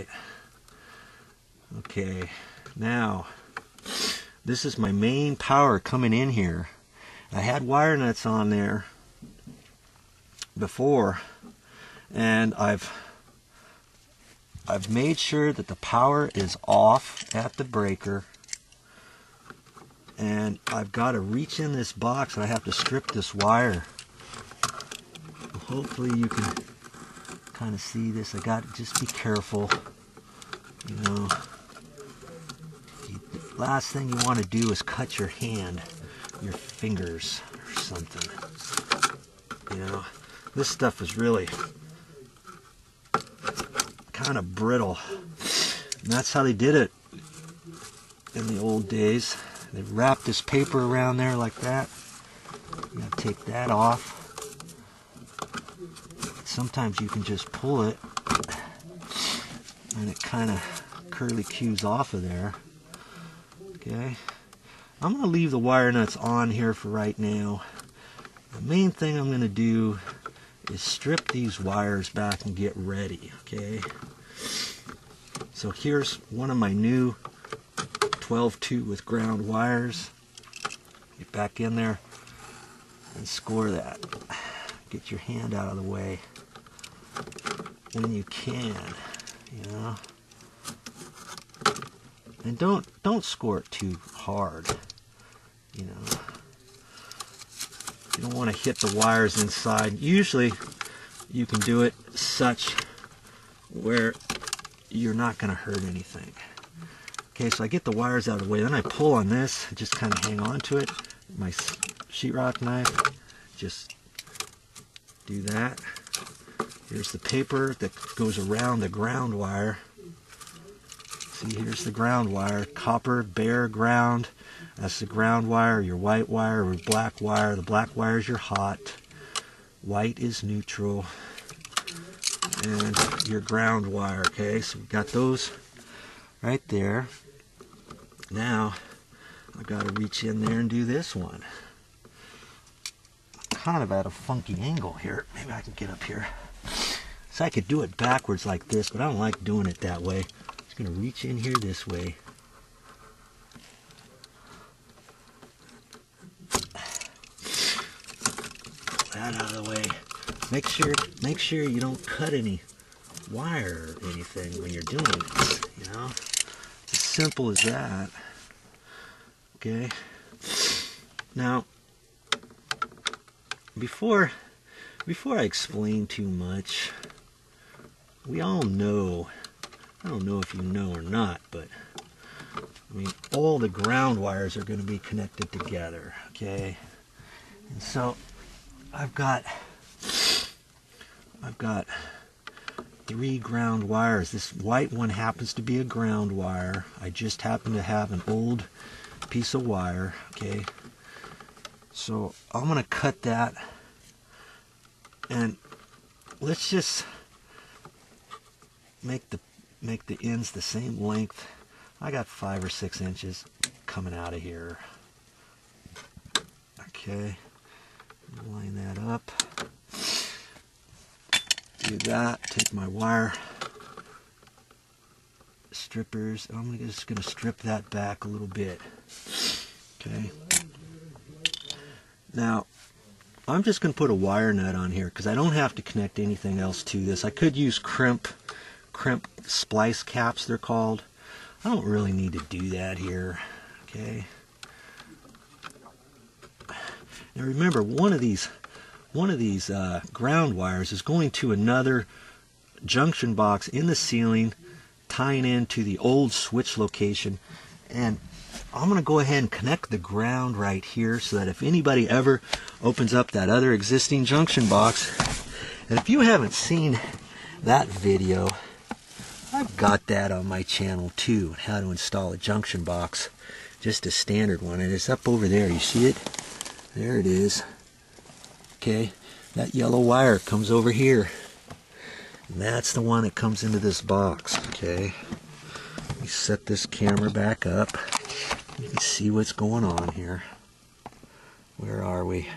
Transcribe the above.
right. Okay, now this is my main power coming in here. I had wire nuts on there before, and I've made sure that the power is off at the breaker, and I've got to reach in this box and I have to strip this wire. Hopefully you can kind of see this. I got to just be careful, you know. The last thing you want to do is cut your hand, your fingers or something, you know. This stuff is really kind of brittle, and that's how they did it in the old days. They wrapped this paper around there like that. You gotta take that off. Sometimes you can just pull it and it kind of curly-cues off of there. Okay, I'm going to leave the wire nuts on here for right now. The main thing I'm going to do is strip these wires back and get ready. Okay, so here's one of my new 12-2 with ground wires. Get back in there and score that. Get your hand out of the way when you can, you know. And don't score it too hard, you know. You don't want to hit the wires inside. Usually you can do it such where you're not going to hurt anything. Okay, so I get the wires out of the way, then I pull on this, just kind of hang on to it. My sheetrock knife, just do that. Here's the paper that goes around the ground wire. See, here's the ground wire, copper, bare ground. That's the ground wire, your white wire or black wire. The black wire is your hot, white is neutral, and your ground wire. Okay, so we've got those right there. Now I've got to reach in there and do this one. Kind of at a funky angle here. Maybe I can get up here. So I could do it backwards like this, but I don't like doing it that way. I'm just going to reach in here this way. Pull that out of the way. Make sure you don't cut any wire or anything when you're doing this, you know. As simple as that. Okay. Now, before I explain too much, we all know, I don't know if you know or not, but I mean, all the ground wires are going to be connected together, okay? And so I've got 3 ground wires. This white one happens to be a ground wire. I just happen to have an old piece of wire, okay? So I'm going to cut that, and let's just make the ends the same length. I got 5 or 6 inches coming out of here. Okay, line that up. Do that. Take my wire strippers, and I'm just going to strip that back a little bit. Okay. Now, I'm just going to put a wire nut on here because I don't have to connect anything else to this. I could use crimp splice caps, they're called. I don't really need to do that here. Okay. Now remember, one of these ground wires is going to another junction box in the ceiling, tying into the old switch location, and I'm going to go ahead and connect the ground right here so that if anybody ever opens up that other existing junction box, and if you haven't seen that video, I've got that on my channel too, how to install a junction box, just a standard one, and it's up over there. You see it? There it is. Okay, that yellow wire comes over here, and that's the one that comes into this box. Okay, let me set this camera back up. You can see what's going on here. Where are we?